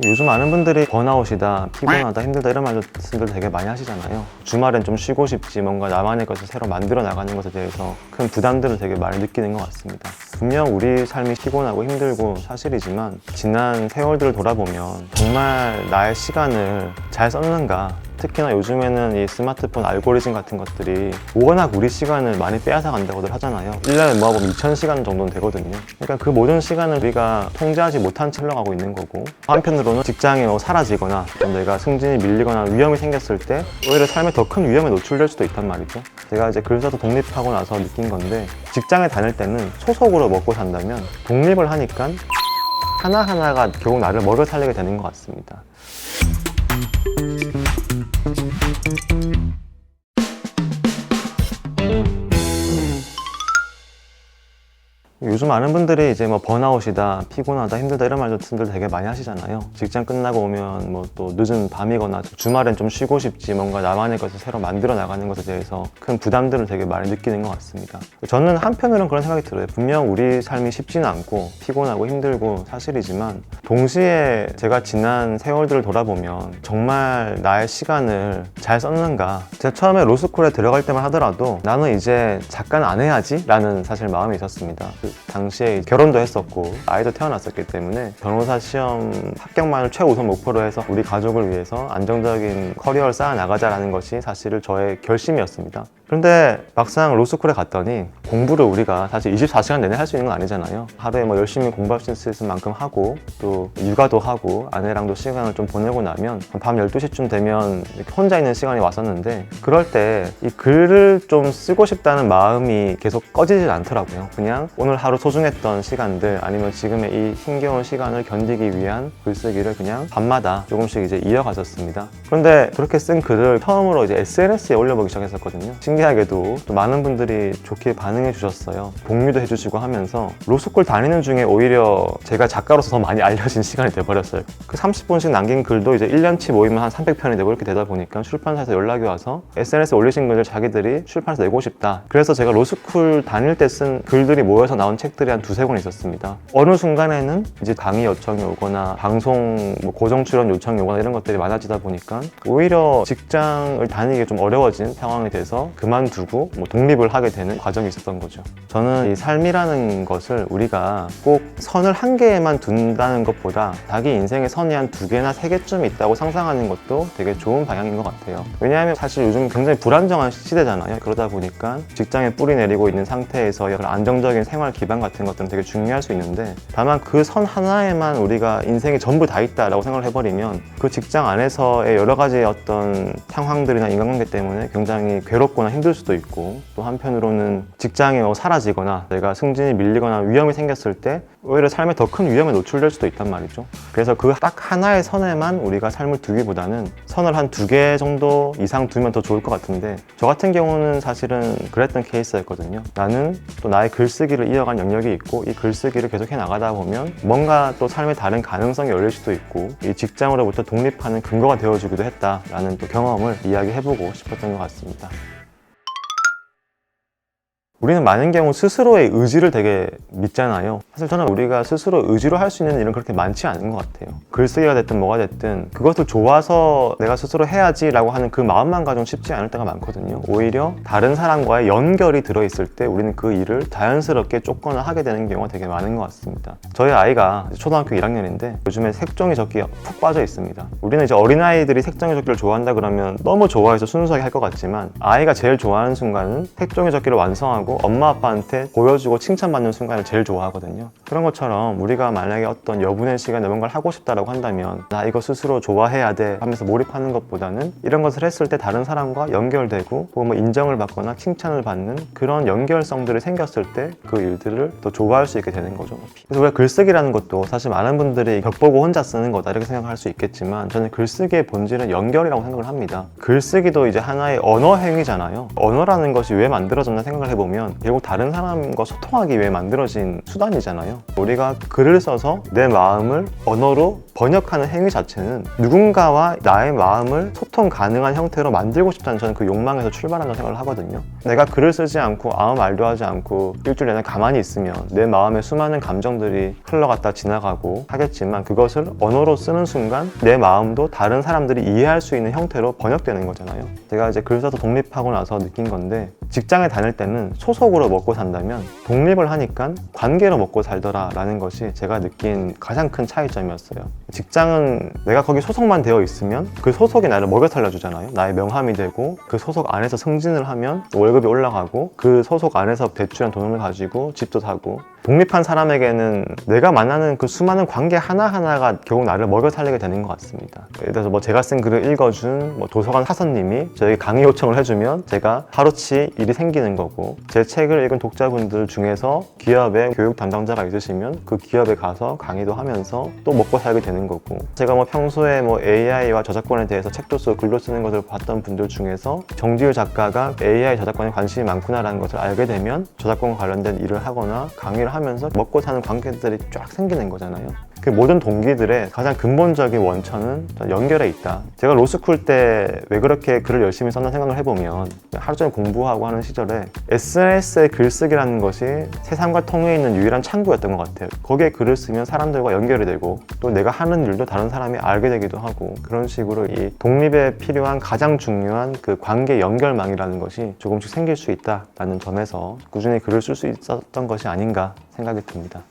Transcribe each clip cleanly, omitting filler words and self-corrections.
요즘 많은 분들이 번아웃이다, 피곤하다, 힘들다 이런 말씀들 되게 많이 하시잖아요. 주말엔 좀 쉬고 싶지, 뭔가 나만의 것을 새로 만들어 나가는 것에 대해서 큰 부담들을 되게 많이 느끼는 것 같습니다. 분명 우리 삶이 피곤하고 힘들고 사실이지만 지난 세월들을 돌아보면 정말 나의 시간을 잘 썼는가, 특히나 요즘에는 이 스마트폰 알고리즘 같은 것들이 워낙 우리 시간을 많이 빼앗아 간다고들 하잖아요. 1년에 모아보면 2000시간 정도는 되거든요. 그러니까 그 모든 시간을 우리가 통제하지 못한 채 흘러가고 있는 거고, 한편으로는 직장이 사라지거나 내가 승진이 밀리거나 위험이 생겼을 때 오히려 삶에 더 큰 위험에 노출될 수도 있단 말이죠. 제가 이제 글 써서 독립하고 나서 느낀 건데, 직장에 다닐 때는 소속으로 먹고 산다면 독립을 하니까 하나하나가 결국 나를 먹여 살리게 되는 것 같습니다. 요즘 많은 분들이 이제 번아웃이다, 피곤하다, 힘들다 이런 말씀들 되게 많이 하시잖아요. 직장 끝나고 오면 또 늦은 밤이거나 주말엔 좀 쉬고 싶지, 뭔가 나만의 것을 새로 만들어 나가는 것에 대해서 큰 부담들을 되게 많이 느끼는 것 같습니다. 저는 한편으로는 그런 생각이 들어요. 분명 우리 삶이 쉽지는 않고 피곤하고 힘들고 사실이지만, 동시에 제가 지난 세월들을 돌아보면 정말 나의 시간을 잘 썼는가. 제가 처음에 로스쿨에 들어갈 때만 하더라도 나는 이제 작가는 안 해야지 라는 사실 마음이 있었습니다. 당시에 결혼도 했었고 아이도 태어났었기 때문에 변호사 시험 합격만을 최우선 목표로 해서 우리 가족을 위해서 안정적인 커리어를 쌓아 나가자라는 것이 사실 저의 결심이었습니다. 그런데 막상 로스쿨에 갔더니 공부를 우리가 사실 24시간 내내 할 수 있는 건 아니잖아요. 하루에 열심히 공부할 수 있을 만큼 하고, 또 육아도 하고 아내랑도 시간을 좀 보내고 나면 밤 12시쯤 되면 이렇게 혼자 있는 시간이 왔었는데, 그럴 때 이 글을 좀 쓰고 싶다는 마음이 계속 꺼지질 않더라고요. 그냥 오늘 하루 소중했던 시간들, 아니면 지금의 이 힘겨운 시간을 견디기 위한 글쓰기를 그냥 밤마다 조금씩 이제 이어갔었습니다. 그런데 그렇게 쓴 글을 처음으로 이제 SNS에 올려보기 시작했었거든요. 신기하게도 또 많은 분들이 좋게 반응해 주셨어요. 공유도 해주시고 하면서 로스쿨 다니는 중에 오히려 제가 작가로서 더 많이 알려진 시간이 돼버렸어요. 그 30분씩 남긴 글도 이제 1년치 모이면 한 300편이 되고 이렇게 되다 보니까 출판사에서 연락이 와서 SNS에 올리신 글들 자기들이 출판사에서 내고 싶다. 그래서 제가 로스쿨 다닐 때 쓴 글들이 모여서 나온 책들이 한 2-3권 있었습니다. 어느 순간에는 이제 강의 요청이 오거나 방송 고정 출연 요청이 오거나 이런 것들이 많아지다 보니까 오히려 직장을 다니기 좀 어려워진 상황이 돼서 그만두고 독립을 하게 되는 과정이 있었던 거죠. 저는 이 삶이라는 것을 우리가 꼭 선을 한 개에만 둔다는 것보다 자기 인생에 선이 한 2개나 3개쯤 있다고 상상하는 것도 되게 좋은 방향인 것 같아요. 왜냐하면 사실 요즘 굉장히 불안정한 시대잖아요. 그러다 보니까 직장에 뿌리 내리고 있는 상태에서 안정적인 생활 기반 같은 것들은 되게 중요할 수 있는데, 다만 그 선 하나에만 우리가 인생이 전부 다 있다라고 생각을 해버리면 그 직장 안에서의 여러 가지 어떤 상황들이나 인간관계 때문에 굉장히 괴롭거나 힘들 수도 있고, 또 한편으로는 직장이 사라지거나 내가 승진이 밀리거나 위험이 생겼을 때 오히려 삶에 더 큰 위험에 노출될 수도 있단 말이죠. 그래서 그 딱 하나의 선에만 우리가 삶을 두기보다는 선을 한 2개 정도 이상 두면 더 좋을 것 같은데, 저 같은 경우는 사실은 그랬던 케이스였거든요. 나는 또 나의 글쓰기를 이어간 영역이 있고, 이 글쓰기를 계속 해나가다 보면 뭔가 또 삶의 다른 가능성이 열릴 수도 있고, 이 직장으로부터 독립하는 근거가 되어주기도 했다라는 또 경험을 이야기해보고 싶었던 것 같습니다. 우리는 많은 경우 스스로의 의지를 되게 믿잖아요. 사실 저는 우리가 스스로 의지로 할 수 있는 일은 그렇게 많지 않은 것 같아요. 글쓰기가 됐든 뭐가 됐든 그것을 좋아서 내가 스스로 해야지 라고 하는 그 마음만 가지고 쉽지 않을 때가 많거든요. 오히려 다른 사람과의 연결이 들어있을 때 우리는 그 일을 자연스럽게 쫓거나 하게 되는 경우가 되게 많은 것 같습니다. 저희 아이가 초등학교 1학년인데 요즘에 색종이 접기에 푹 빠져 있습니다. 우리는 이제 어린아이들이 색종이 접기를 좋아한다 그러면 너무 좋아해서 순수하게 할 것 같지만, 아이가 제일 좋아하는 순간은 색종이 접기를 완성하고 엄마 아빠한테 보여주고 칭찬받는 순간을 제일 좋아하거든요. 그런 것처럼 우리가 만약에 어떤 여분의 시간에 뭔가를 하고 싶다라고 한다면 나 이거 스스로 좋아해야 돼 하면서 몰입하는 것보다는 이런 것을 했을 때 다른 사람과 연결되고 혹은 인정을 받거나 칭찬을 받는 그런 연결성들이 생겼을 때 그 일들을 더 좋아할 수 있게 되는 거죠. 그래서 우리가 글쓰기라는 것도 사실 많은 분들이 벽보고 혼자 쓰는 거다 이렇게 생각할 수 있겠지만, 저는 글쓰기의 본질은 연결이라고 생각을 합니다. 글쓰기도 이제 하나의 언어 행위잖아요. 언어라는 것이 왜 만들어졌나 생각을 해보면 결국 다른 사람과 소통하기 위해 만들어진 수단이잖아요. 우리가 글을 써서 내 마음을 언어로 번역하는 행위 자체는 누군가와 나의 마음을 소통 가능한 형태로 만들고 싶다는 저는 그 욕망에서 출발한다고 생각을 하거든요. 내가 글을 쓰지 않고 아무 말도 하지 않고 일주일 내내 가만히 있으면 내 마음에 수많은 감정들이 흘러갔다 지나가고 하겠지만, 그것을 언어로 쓰는 순간 내 마음도 다른 사람들이 이해할 수 있는 형태로 번역되는 거잖아요. 제가 이제 글 써서 독립하고 나서 느낀 건데, 직장에 다닐 때는 소속으로 먹고 산다면 독립을 하니까 관계로 먹고 살더라 라는 것이 제가 느낀 가장 큰 차이점이었어요. 직장은 내가 거기 소속만 되어 있으면 그 소속이 나를 먹여 살려주잖아요. 나의 명함이 되고, 그 소속 안에서 승진을 하면 월급이 올라가고, 그 소속 안에서 대출한 돈을 가지고 집도 사고, 독립한 사람에게는 내가 만나는 그 수많은 관계 하나하나가 결국 나를 먹여 살리게 되는 것 같습니다. 예를 들어서 뭐 제가 쓴 글을 읽어준 도서관 사서님이 저에게 강의 요청을 해주면 제가 하루치 일이 생기는 거고, 제 책을 읽은 독자분들 중에서 기업의 교육 담당자가 있으시면 그 기업에 가서 강의도 하면서 또 먹고 살게 되는 거고, 제가 뭐 평소에 뭐 AI와 저작권에 대해서 책도 쓰고 글도 쓰는 것을 봤던 분들 중에서 정지율 작가가 AI 저작권에 관심이 많구나라는 것을 알게 되면 저작권 관련된 일을 하거나 강의를 하면서 먹고 사는 관계들이 쫙 생기는 거잖아요. 그 모든 동기들의 가장 근본적인 원천은 연결에 있다. 제가 로스쿨 때 왜 그렇게 글을 열심히 썼나 생각을 해보면, 하루 종일 공부하고 하는 시절에 SNS에 글쓰기라는 것이 세상과 통해 있는 유일한 창구였던 것 같아요. 거기에 글을 쓰면 사람들과 연결이 되고, 또 내가 하는 일도 다른 사람이 알게 되기도 하고, 그런 식으로 이 독립에 필요한 가장 중요한 그 관계 연결망이라는 것이 조금씩 생길 수 있다라는 점에서 꾸준히 글을 쓸 수 있었던 것이 아닌가 생각이 듭니다.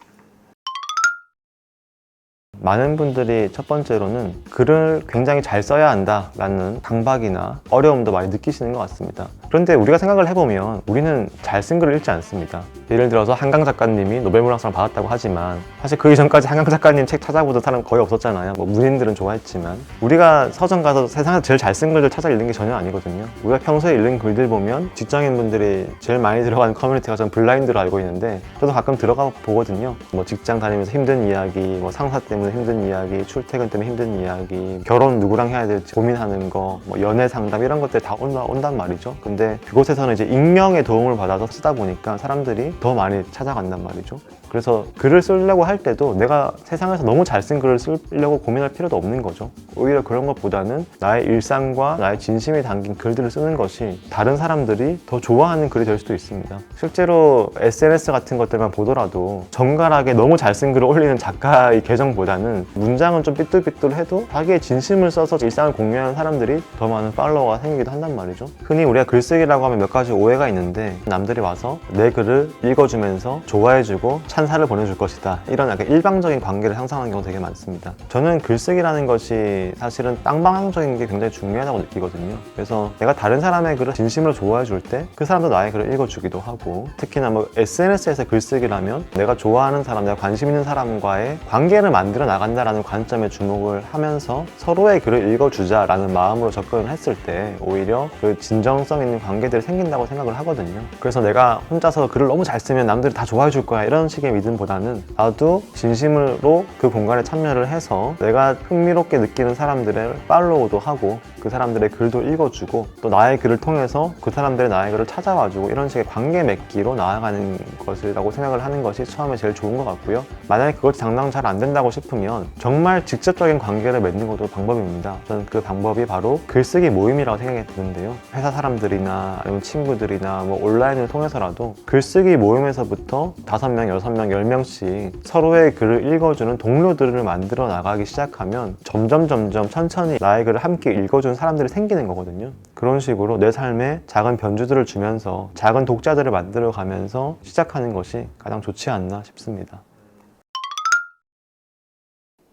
많은 분들이 첫 번째로는 글을 굉장히 잘 써야 한다라는 강박이나 어려움도 많이 느끼시는 것 같습니다. 그런데 우리가 생각을 해보면 우리는 잘 쓴 글을 읽지 않습니다. 예를 들어서 한강 작가님이 노벨문학상을 받았다고 하지만 사실 그 이전까지 한강 작가님 책 찾아보던 사람 거의 없었잖아요. 뭐 문인들은 좋아했지만, 우리가 서점 가서 세상에서 제일 잘 쓴 글들 찾아 읽는 게 전혀 아니거든요. 우리가 평소에 읽는 글들 보면 직장인분들이 제일 많이 들어가는 커뮤니티가 전 블라인드로 알고 있는데, 저도 가끔 들어가 보거든요. 뭐 직장 다니면서 힘든 이야기, 뭐 상사 때문에 힘든 이야기, 출퇴근 때문에 힘든 이야기, 결혼 누구랑 해야 될지 고민하는 거, 뭐 연애 상담 이런 것들 다 온단 말이죠. 근데 그곳에서는 이제 익명의 도움을 받아서 쓰다 보니까 사람들이 더 많이 찾아간단 말이죠. 그래서 글을 쓰려고 할 때도 내가 세상에서 너무 잘 쓴 글을 쓰려고 고민할 필요도 없는 거죠. 오히려 그런 것보다는 나의 일상과 나의 진심이 담긴 글들을 쓰는 것이 다른 사람들이 더 좋아하는 글이 될 수도 있습니다. 실제로 SNS 같은 것들만 보더라도 정갈하게 너무 잘 쓴 글을 올리는 작가의 계정보다는 문장은 좀 삐뚤삐뚤해도 자기의 진심을 써서 일상을 공유하는 사람들이 더 많은 팔로워가 생기기도 한단 말이죠. 흔히 우리가 글쓰기라고 하면 몇 가지 오해가 있는데, 남들이 와서 내 글을 읽어주면서 좋아해주고 찬사를 보내줄 것이다, 이런 약간 일방적인 관계를 상상하는 경우가 되게 많습니다. 저는 글쓰기라는 것이 사실은 쌍방향적인 게 굉장히 중요하다고 느끼거든요. 그래서 내가 다른 사람의 글을 진심으로 좋아해줄 때 그 사람도 나의 글을 읽어주기도 하고, 특히나 뭐 SNS에서 글쓰기라면 내가 좋아하는 사람, 내가 관심 있는 사람과의 관계를 만들어 나간다라는 관점에 주목을 하면서 서로의 글을 읽어주자라는 마음으로 접근을 했을 때 오히려 그 진정성 있는 관계들이 생긴다고 생각을 하거든요. 그래서 내가 혼자서 글을 너무 잘 쓰면 남들이 다 좋아해 줄 거야, 이런 식의 믿음보다는 나도 진심으로 그 공간에 참여를 해서 내가 흥미롭게 느끼는 사람들의 팔로우도 하고, 그 사람들의 글도 읽어주고, 또 나의 글을 통해서 그 사람들의 나의 글을 찾아와주고, 이런 식의 관계 맺기로 나아가는 것이라고 생각을 하는 것이 처음에 제일 좋은 것 같고요. 만약에 그것이 당장 잘 안 된다고 싶으면 정말 직접적인 관계를 맺는 것도 방법입니다. 저는 그 방법이 바로 글쓰기 모임이라고 생각이 드는데요. 회사 사람들이나 아니면 친구들이나 뭐 온라인을 통해서라도 글쓰기 모임에서부터 5명, 6명, 10명씩 서로의 글을 읽어주는 동료들을 만들어 나가기 시작하면 점점 천천히 나의 글을 함께 읽어주는 사람들이 생기는 거거든요. 그런 식으로 내 삶에 작은 변주들을 주면서 작은 독자들을 만들어 가면서 시작하는 것이 가장 좋지 않나 싶습니다.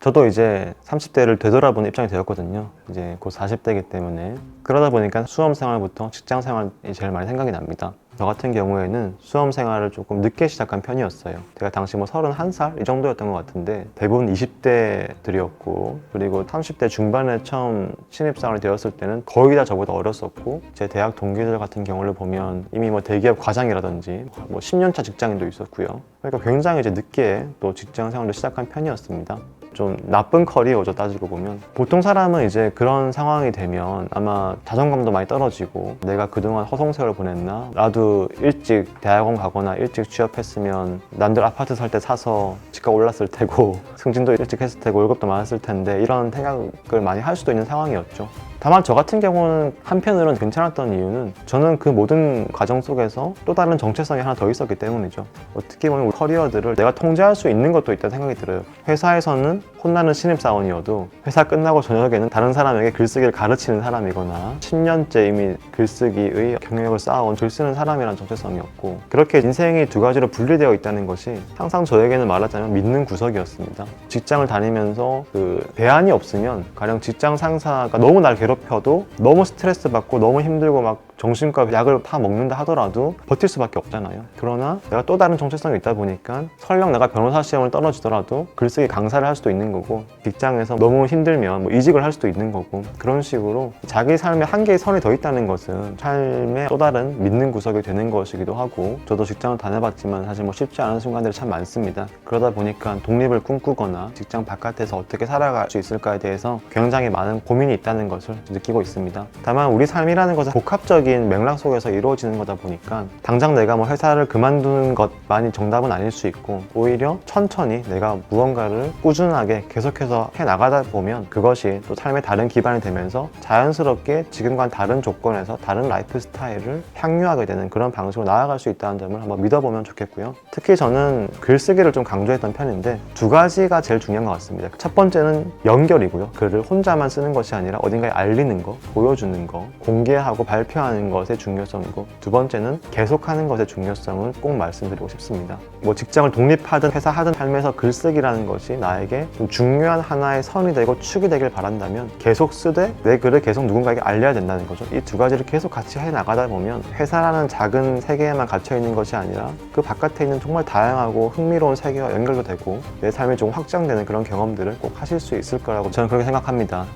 저도 이제 30대를 되돌아보는 입장이 되었거든요. 이제 곧 40대이기 때문에. 그러다 보니까 수험 생활부터 직장 생활이 제일 많이 생각이 납니다. 저 같은 경우에는 수험 생활을 조금 늦게 시작한 편이었어요. 제가 당시 뭐 31살 이 정도였던 것 같은데, 대부분 20대들이었고, 그리고 30대 중반에 처음 신입사원이 되었을 때는 거의 다 저보다 어렸었고, 제 대학 동기들 같은 경우를 보면 이미 뭐 대기업 과장이라든지 뭐 10년차 직장인도 있었고요. 그러니까 굉장히 이제 늦게 또 직장 생활을 시작한 편이었습니다. 좀 나쁜 커리어죠, 따지고 보면. 보통 사람은 이제 그런 상황이 되면 아마 자존감도 많이 떨어지고, 내가 그동안 허송세월 보냈나? 나도 일찍 대학원 가거나 일찍 취업했으면 남들 아파트 살 때 사서 집값 올랐을 테고 승진도 일찍 했을 테고 월급도 많았을 텐데, 이런 생각을 많이 할 수도 있는 상황이었죠. 다만 저 같은 경우는 한편으로는 괜찮았던 이유는, 저는 그 모든 과정 속에서 또 다른 정체성이 하나 더 있었기 때문이죠. 어떻게 보면 우리 커리어들을 내가 통제할 수 있는 것도 있다는 생각이 들어요. 회사에서는 혼나는 신입사원이어도 회사 끝나고 저녁에는 다른 사람에게 글쓰기를 가르치는 사람이거나 10년째 이미 글쓰기의 경력을 쌓아온 글 쓰는 사람이라는 정체성이었고, 그렇게 인생이 두 가지로 분리되어 있다는 것이 항상 저에게는 말하자면 믿는 구석이었습니다. 직장을 다니면서 그 대안이 없으면, 가령 직장 상사가 너무 날 괴롭혀도, 너무 스트레스 받고 너무 힘들고 막 정신과 약을 파 먹는다 하더라도 버틸 수밖에 없잖아요. 그러나 내가 또 다른 정체성이 있다 보니까, 설령 내가 변호사 시험을 떨어지더라도 글쓰기 강사를 할 수도 있는 거고, 직장에서 너무 힘들면 뭐 이직을 할 수도 있는 거고, 그런 식으로 자기 삶에 한 개의 선이 더 있다는 것은 삶의 또 다른 믿는 구석이 되는 것이기도 하고, 저도 직장을 다녀봤지만 사실 뭐 쉽지 않은 순간들이 참 많습니다. 그러다 보니까 독립을 꿈꾸거나 직장 바깥에서 어떻게 살아갈 수 있을까에 대해서 굉장히 많은 고민이 있다는 것을 느끼고 있습니다. 다만 우리 삶이라는 것은 복합적인 맥락 속에서 이루어지는 거다 보니까, 당장 내가 뭐 회사를 그만두는 것만이 정답은 아닐 수 있고, 오히려 천천히 내가 무언가를 꾸준하게 계속해서 해나가다 보면 그것이 또 삶의 다른 기반이 되면서 자연스럽게 지금과는 다른 조건에서 다른 라이프 스타일을 향유하게 되는 그런 방식으로 나아갈 수 있다는 점을 한번 믿어보면 좋겠고요. 특히 저는 글쓰기를 좀 강조했던 편인데, 두 가지가 제일 중요한 것 같습니다. 첫 번째는 연결이고요. 글을 혼자만 쓰는 것이 아니라 어딘가에 알리는 거, 보여주는 거, 공개하고 발표하는 것의 중요성이고, 두 번째는 계속하는 것의 중요성을 꼭 말씀드리고 싶습니다. 뭐 직장을 독립하든 회사하든 삶에서 글쓰기라는 것이 나에게 좀 중요한 하나의 선이 되고 축이 되길 바란다면, 계속 쓰되 내 글을 계속 누군가에게 알려야 된다는 거죠. 이 두 가지를 계속 같이 해 나가다 보면 회사라는 작은 세계에만 갇혀 있는 것이 아니라 그 바깥에 있는 정말 다양하고 흥미로운 세계와 연결도 되고, 내 삶이 좀 확장되는 그런 경험들을 꼭 하실 수 있을 거라고 저는 그렇게 생각합니다.